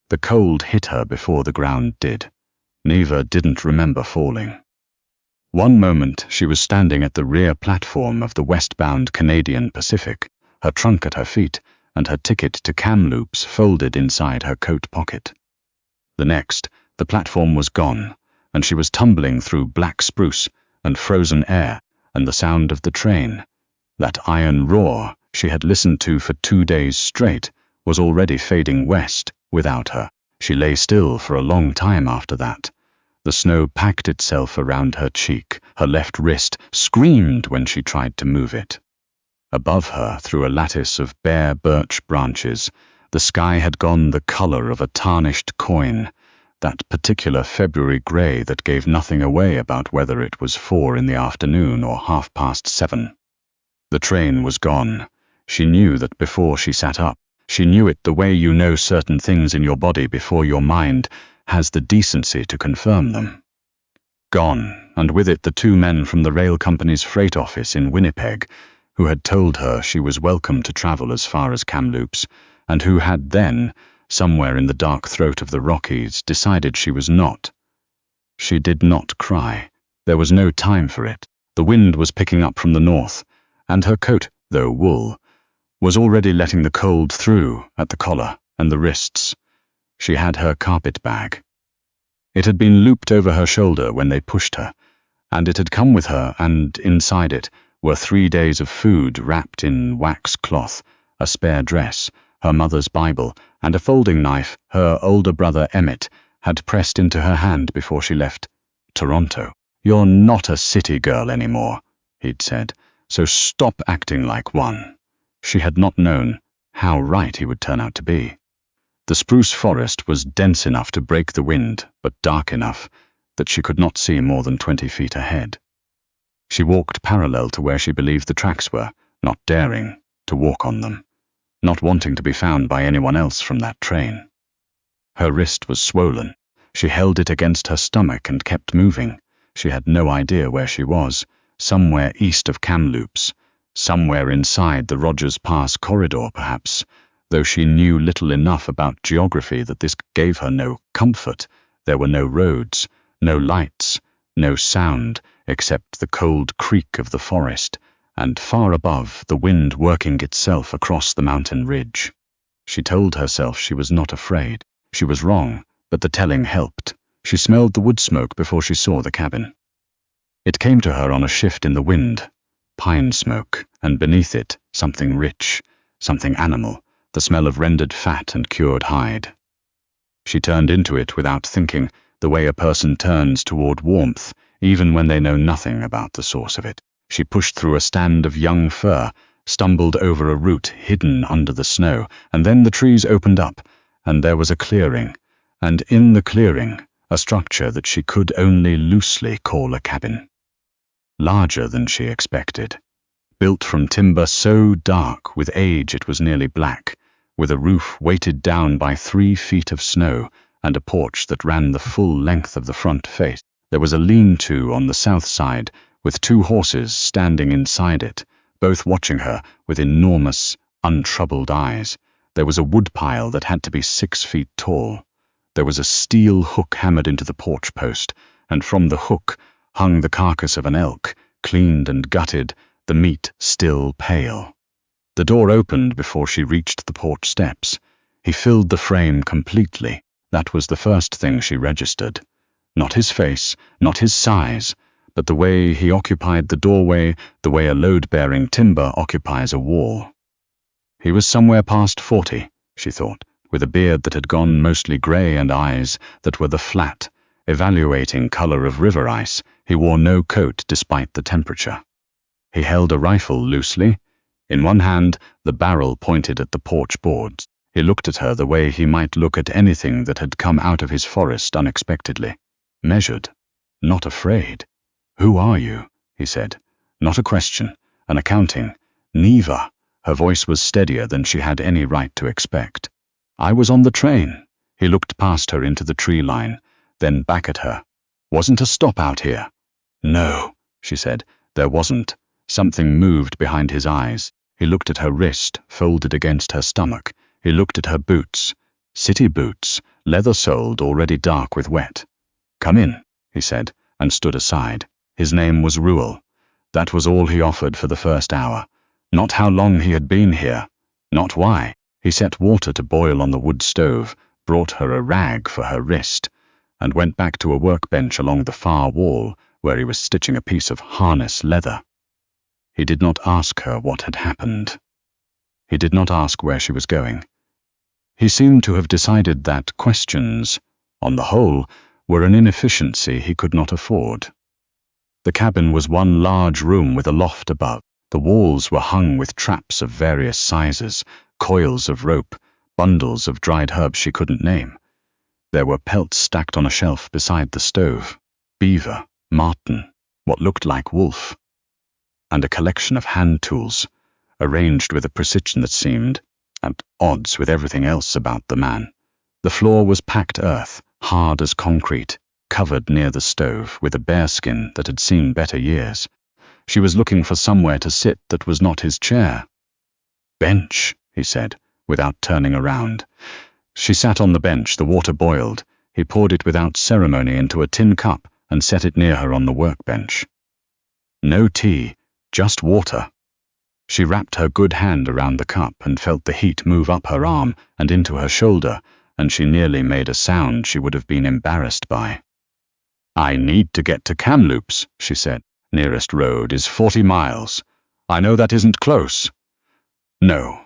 The cold hit her before the ground did. Neva didn't remember falling. One moment she was standing at the rear platform of the westbound Canadian Pacific, her trunk at her feet, and her ticket to Kamloops folded inside her coat pocket. The next, the platform was gone, and she was tumbling through black spruce and frozen air and the sound of the train. That iron roar she had listened to for 2 days straight was already fading west without her. She lay still for a long time after that. The snow packed itself around her cheek, her left wrist screamed when she tried to move it. Above her, through a lattice of bare birch branches, the sky had gone the color of a tarnished coin, that particular February gray that gave nothing away about whether it was 4 in the afternoon or 7:30. The train was gone. She knew that before she sat up. She knew it the way you know certain things in your body before your mind has the decency to confirm them. Gone, and with it the 2 men from the rail company's freight office in Winnipeg, who had told her she was welcome to travel as far as Kamloops, and who had then, somewhere in the dark throat of the Rockies, decided she was not. She did not cry. There was no time for it. The wind was picking up from the north, and her coat, though wool, was already letting the cold through at the collar and the wrists. She had her carpet bag. It had been looped over her shoulder when they pushed her, and it had come with her, and inside it were 3 days of food wrapped in wax cloth, a spare dress, her mother's Bible, and a folding knife her older brother Emmett had pressed into her hand before she left Toronto. "You're not a city girl anymore," he'd said, "so stop acting like one." She had not known how right he would turn out to be. The spruce forest was dense enough to break the wind, but dark enough that she could not see more than 20 feet ahead. She walked parallel to where she believed the tracks were, not daring to walk on them, not wanting to be found by anyone else from that train. Her wrist was swollen. She held it against her stomach and kept moving. She had no idea where she was, somewhere east of Kamloops, somewhere inside the Rogers Pass corridor perhaps, though she knew little enough about geography that this gave her no comfort. There were no roads, no lights, no sound except the cold creak of the forest, and far above the wind working itself across the mountain ridge. She told herself she was not afraid. She was wrong, but the telling helped. She smelled the wood smoke before she saw the cabin. It came to her on a shift in the wind, pine smoke, and beneath it something rich, something animal, the smell of rendered fat and cured hide. She turned into it without thinking, the way a person turns toward warmth, even when they know nothing about the source of it. She pushed through a stand of young fir, stumbled over a root hidden under the snow, and then the trees opened up, and there was a clearing, and in the clearing, a structure that she could only loosely call a cabin. Larger than she expected. Built from timber so dark with age it was nearly black, with a roof weighted down by 3 feet of snow, and a porch that ran the full length of the front face. There was a lean-to on the south side, with 2 horses standing inside it, both watching her with enormous, untroubled eyes. There was a woodpile that had to be 6 feet tall. There was a steel hook hammered into the porch post, and from the hook hung the carcass of an elk, cleaned and gutted, the meat still pale. The door opened before she reached the porch steps. He filled the frame completely. That was the first thing she registered. Not his face, not his size, but the way he occupied the doorway, the way a load-bearing timber occupies a wall. He was somewhere past 40, she thought, with a beard that had gone mostly grey and eyes that were the flat, evaluating color of river ice. He wore no coat despite the temperature. He held a rifle loosely. In one hand, the barrel pointed at the porch boards. He looked at her the way he might look at anything that had come out of his forest unexpectedly. Measured, not afraid. "Who are you?" he said. Not a question, an accounting. Neva. Her voice was steadier than she had any right to expect. "I was on the train." He looked past her into the tree line, then back at her. "Wasn't a stop out here?" "No," she said. "There wasn't." Something moved behind his eyes. He looked at her wrist, folded against her stomach. He looked at her boots. City boots, leather-soled, already dark with wet. "Come in," he said, and stood aside. His name was Ruell. That was all he offered for the first hour. Not how long he had been here, not why. He set water to boil on the wood stove, brought her a rag for her wrist, and went back to a workbench along the far wall where he was stitching a piece of harness leather. He did not ask her what had happened. He did not ask where she was going. He seemed to have decided that questions, on the whole, were an inefficiency he could not afford. The cabin was one large room with a loft above. The walls were hung with traps of various sizes, coils of rope, bundles of dried herbs she couldn't name. There were pelts stacked on a shelf beside the stove. Beaver, marten, what looked like wolf. And a collection of hand tools, arranged with a precision that seemed at odds with everything else about the man. The floor was packed earth, hard as concrete, covered near the stove with a bearskin that had seen better years. She was looking for somewhere to sit that was not his chair. "Bench," he said, without turning around. She sat on the bench. The water boiled. He poured it without ceremony into a tin cup and set it near her on the workbench. No tea, just water. She wrapped her good hand around the cup and felt the heat move up her arm and into her shoulder, and she nearly made a sound she would have been embarrassed by. "I need to get to Kamloops," she said. "Nearest road is 40 miles. I know that isn't close." "No."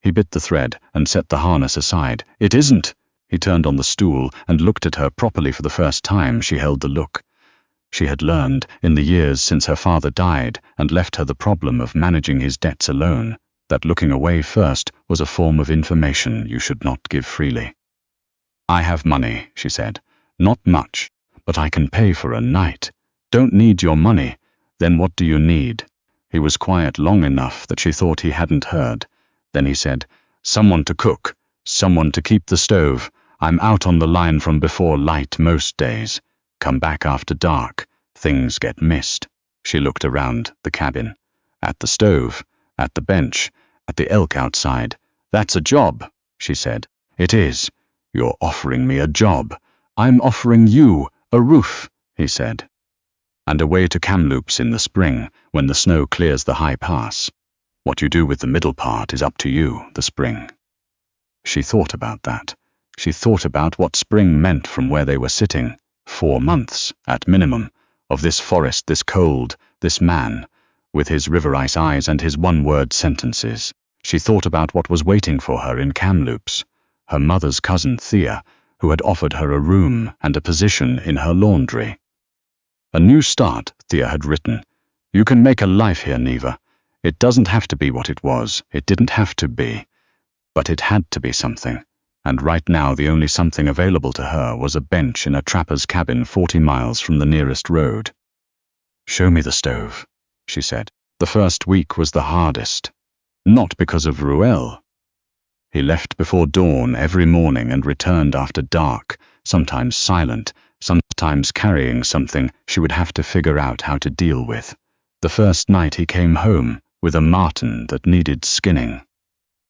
He bit the thread and set the harness aside. "It isn't." He turned on the stool and looked at her properly for the first time. She held the look. She had learned, in the years since her father died and left her the problem of managing his debts alone, that looking away first was a form of information you should not give freely. "I have money," she said. "Not much, but I can pay for a night." "Don't need your money." "Then what do you need?" He was quiet long enough that she thought he hadn't heard. Then he said, "Someone to cook, someone to keep the stove. I'm out on the line from before light most days. Come back after dark. Things get missed." She looked around the cabin, at the stove, at the bench, at the elk outside. "That's a job," she said. "It is. You're offering me a job." "I'm offering you a roof," he said. "And away to Kamloops in the spring, when the snow clears the high pass. What you do with the middle part is up to you, the spring." She thought about that. She thought about what spring meant from where they were sitting. 4 months, at minimum, of this forest, this cold, this man, with his river ice eyes and his one-word sentences. She thought about what was waiting for her in Kamloops. Her mother's cousin Thea, who had offered her a room and a position in her laundry. "A new start," Thea had written. "You can make a life here, Neva. It doesn't have to be what it was. It didn't have to be. But it had to be something. And right now the only something available to her was a bench in a trapper's cabin 40 miles from the nearest road." "Show me the stove," she said. The first week was the hardest. Not because of Ruell. He left before dawn every morning and returned after dark, sometimes silent, sometimes carrying something she would have to figure out how to deal with. The first night he came home with a marten that needed skinning.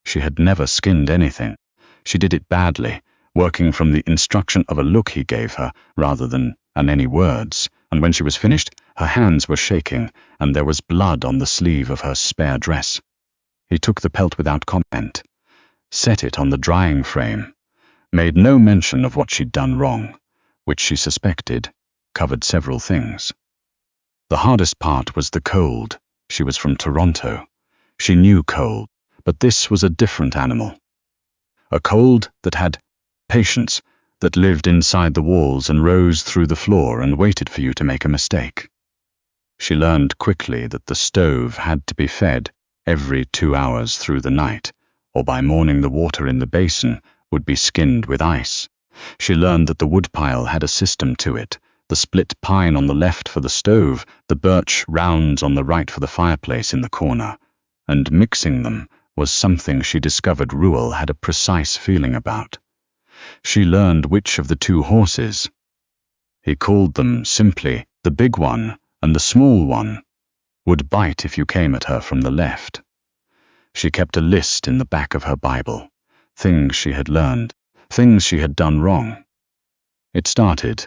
She had never skinned anything. She did it badly, working from the instruction of a look he gave her rather than any words, and when she was finished, her hands were shaking and there was blood on the sleeve of her spare dress. He took the pelt without comment, set it on the drying frame, made no mention of what she'd done wrong, which she suspected covered several things. The hardest part was the cold. She was from Toronto. She knew cold, but this was a different animal. A cold that had patience, that lived inside the walls and rose through the floor and waited for you to make a mistake. She learned quickly that the stove had to be fed every 2 hours through the night, or by morning the water in the basin would be skinned with ice. She learned that the woodpile had a system to it, the split pine on the left for the stove, the birch rounds on the right for the fireplace in the corner, and mixing them was something she discovered Ruell had a precise feeling about. She learned which of the 2 horses. He called them simply the big one and the small one, would bite if you came at her from the left. She kept a list in the back of her Bible, things she had learned, things she had done wrong. It started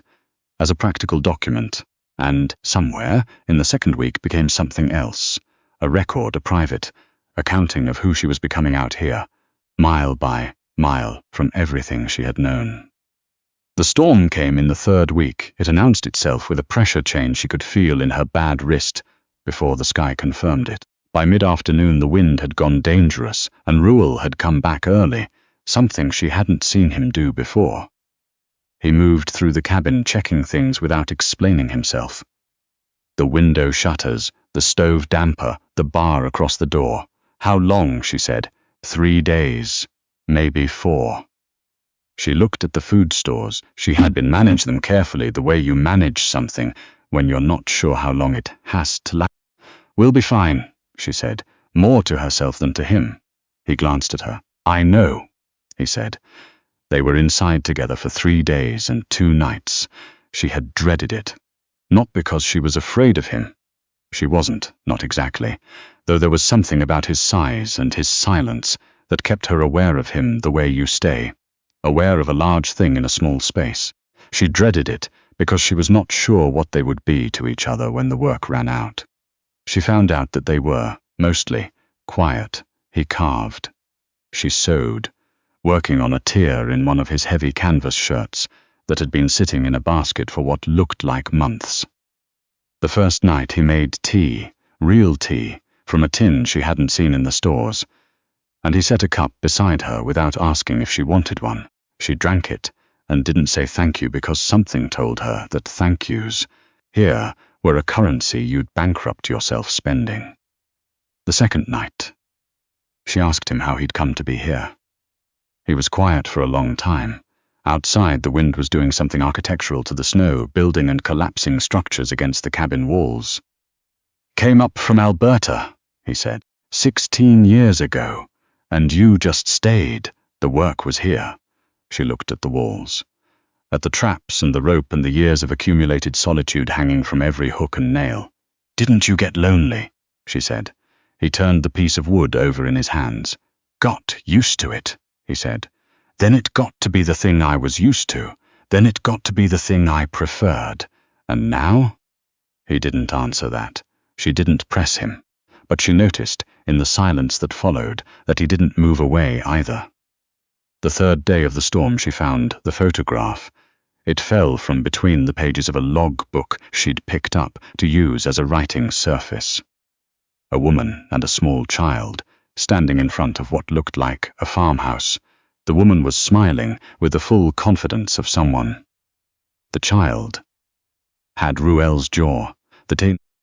as a practical document, and somewhere in the second week became something else, a record, a private accounting of who she was becoming out here, mile by mile from everything she had known. The storm came in the third week. It announced itself with a pressure change she could feel in her bad wrist before the sky confirmed it. By mid-afternoon the wind had gone dangerous, and Ruell had come back early, something she hadn't seen him do before. He moved through the cabin, checking things without explaining himself. The window shutters, the stove damper, the bar across the door. How long, she said. 3 days, maybe 4. She looked at the food stores. She had been managed them carefully, the way you manage something when you're not sure how long it has to last. We'll be fine, she said, more to herself than to him. He glanced at her. I know, he said. They were inside together for 3 days and 2 nights. She had dreaded it. Not because she was afraid of him. She wasn't, not exactly, though there was something about his size and his silence that kept her aware of him the way you stay, aware of a large thing in a small space. She dreaded it because she was not sure what they would be to each other when the work ran out. She found out that they were, mostly, quiet. He carved. She sewed, working on a tear in one of his heavy canvas shirts that had been sitting in a basket for what looked like months. The first night he made tea, real tea, from a tin she hadn't seen in the stores, and he set a cup beside her without asking if she wanted one. She drank it and didn't say thank you because something told her that thank yous here were a currency you'd bankrupt yourself spending. The second night, she asked him how he'd come to be here. He was quiet for a long time. Outside, the wind was doing something architectural to the snow, building and collapsing structures against the cabin walls. Came up from Alberta, he said, 16 years ago, and you just stayed. The work was here. She looked at the walls, at the traps and the rope and the years of accumulated solitude hanging from every hook and nail. Didn't you get lonely? She said. He turned the piece of wood over in his hands. Got used to it, he said. Then it got to be the thing I was used to. Then it got to be the thing I preferred. And now? He didn't answer that. She didn't press him. But she noticed, in the silence that followed, that he didn't move away either. The third day of the storm she found the photograph. It fell from between the pages of a log book she'd picked up to use as a writing surface. A woman and a small child, standing in front of what looked like a farmhouse. The woman was smiling with the full confidence of someone. The child had Ruell's jaw.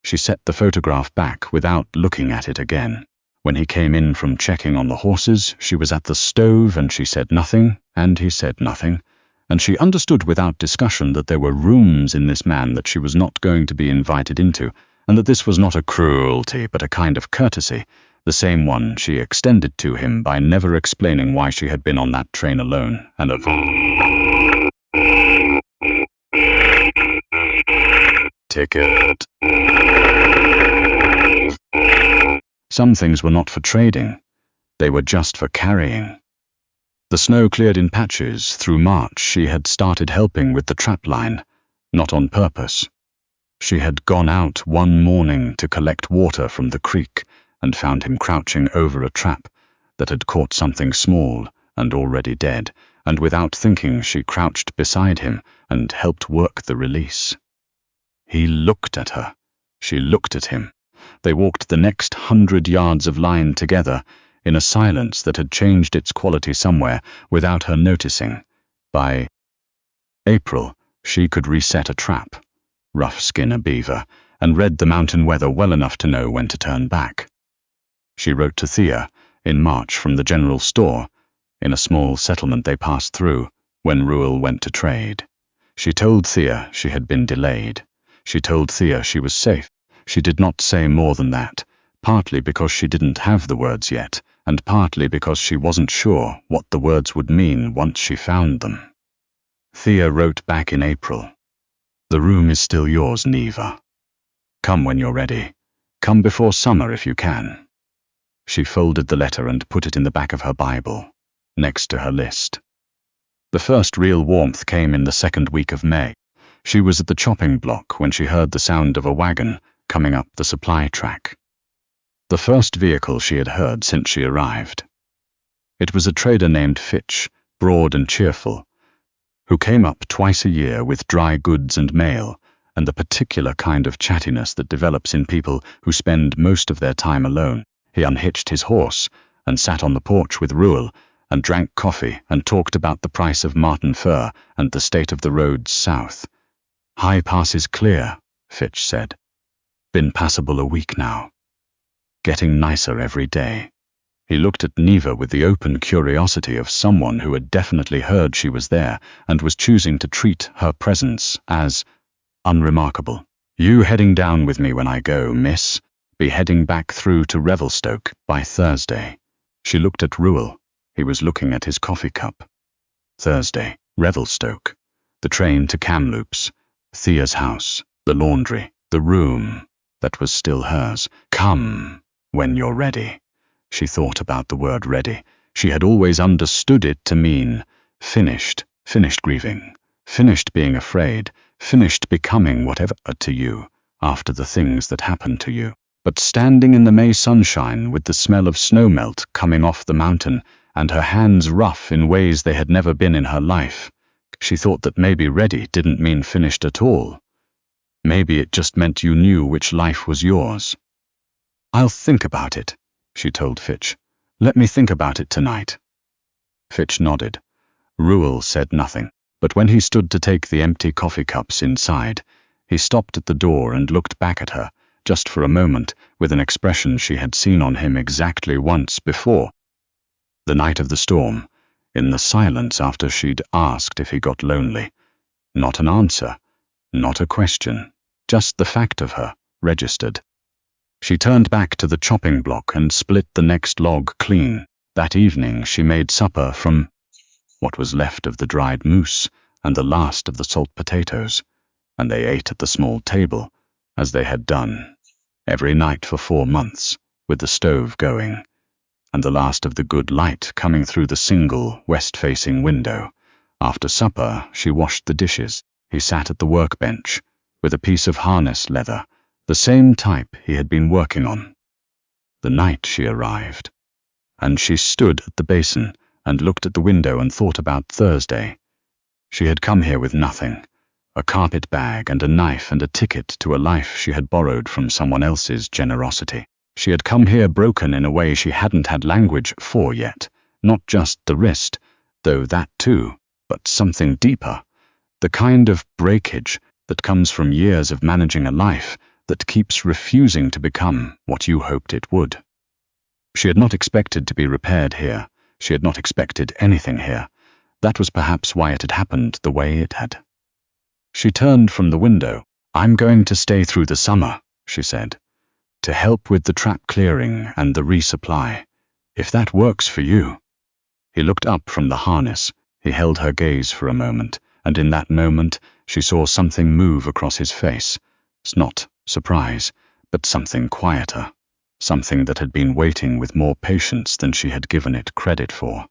She set the photograph back without looking at it again. When he came in from checking on the horses, she was at the stove and she said nothing, and he said nothing, and she understood without discussion that there were rooms in this man that she was not going to be invited into, and that this was not a cruelty but a kind of courtesy, the same one she extended to him by never explaining why she had been on that train alone, and of ticket. Some things were not for trading. They were just for carrying. The snow cleared in patches. Through March she had started helping with the trap line, not on purpose. She had gone out one morning to collect water from the creek and found him crouching over a trap that had caught something small and already dead, and without thinking she crouched beside him and helped work the release. He looked at her. She looked at him. They walked the next 100 yards of line together, in a silence that had changed its quality somewhere without her noticing. By April, she could reset a trap, rough skin a beaver, and read the mountain weather well enough to know when to turn back. She wrote to Thea, in March from the general store, in a small settlement they passed through, when Ruell went to trade. She told Thea she had been delayed. She told Thea she was safe. She did not say more than that, partly because she didn't have the words yet, and partly because she wasn't sure what the words would mean once she found them. Thea wrote back in April. The room is still yours, Neva. Come when you're ready. Come before summer if you can. She folded the letter and put it in the back of her Bible, next to her list. The first real warmth came in the second week of May. She was at the chopping block when she heard the sound of a wagon coming up the supply track. The first vehicle she had heard since she arrived. It was a trader named Fitch, broad and cheerful, who came up twice a year with dry goods and mail, and the particular kind of chattiness that develops in people who spend most of their time alone. He unhitched his horse and sat on the porch with Ruell and drank coffee and talked about the price of marten fur and the state of the roads south. "High passes clear," Fitch said. "Been passable a week now. Getting nicer every day." He looked at Neva with the open curiosity of someone who had definitely heard she was there and was choosing to treat her presence as unremarkable. "You heading down with me when I go, miss? Be heading back through to Revelstoke by Thursday." She looked at Ruell. He was looking at his coffee cup. Thursday, Revelstoke. The train to Kamloops, Thea's house, the laundry, the room that was still hers. "Come when you're ready." She thought about the word ready. She had always understood it to mean finished grieving, finished being afraid, finished becoming whatever to you after the things that happened to you. But standing in the May sunshine with the smell of snowmelt coming off the mountain and her hands rough in ways they had never been in her life, she thought that maybe ready didn't mean finished at all. Maybe it just meant you knew which life was yours. "I'll think about it," she told Fitch. "Let me think about it tonight." Fitch nodded. Ruell said nothing, but when he stood to take the empty coffee cups inside, he stopped at the door and looked back at her, just for a moment, with an expression she had seen on him exactly once before. The night of the storm, in the silence after she'd asked if he got lonely. Not an answer, not a question, just the fact of her, registered. She turned back to the chopping block and split the next log clean. That evening she made supper from what was left of the dried moose and the last of the salt potatoes, and they ate at the small table, as they had done every night for 4 months, with the stove going, and the last of the good light coming through the single west-facing window. After supper she washed the dishes. He sat at the workbench, with a piece of harness leather, the same type he had been working on. The night she arrived, and she stood at the basin and looked at the window and thought about Thursday. She had come here with nothing, a carpet bag and a knife and a ticket to a life she had borrowed from someone else's generosity. She had come here broken in a way she hadn't had language for yet, not just the wrist, though that too, but something deeper, the kind of breakage that comes from years of managing a life that keeps refusing to become what you hoped it would. She had not expected to be repaired here. She had not expected anything here. That was perhaps why it had happened the way it had. She turned from the window. "I'm going to stay through the summer," she said, "to help with the trap clearing and the resupply, if that works for you." He looked up from the harness. He held her gaze for a moment, and in that moment she saw something move across his face. Not surprise, but something quieter, something that had been waiting with more patience than she had given it credit for.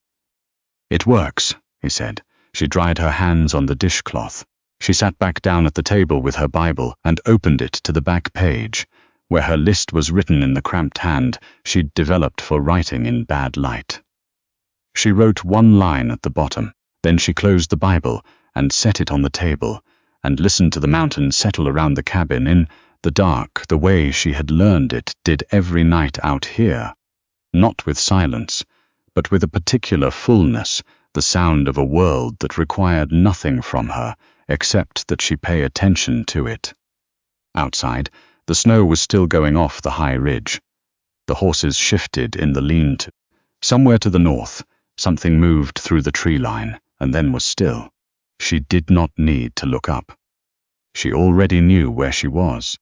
"It works," he said. She dried her hands on the dishcloth. She sat back down at the table with her Bible and opened it to the back page, where her list was written in the cramped hand she'd developed for writing in bad light. She wrote one line at the bottom, then she closed the Bible and set it on the table, and listened to the mountain settle around the cabin in the dark the way she had learned it did every night out here, not with silence, but with a particular fullness, the sound of a world that required nothing from her except that she pay attention to it. Outside, the snow was still going off the high ridge. The horses shifted in the lean-to. Somewhere to the north, something moved through the tree line and then was still. She did not need to look up. She already knew where she was.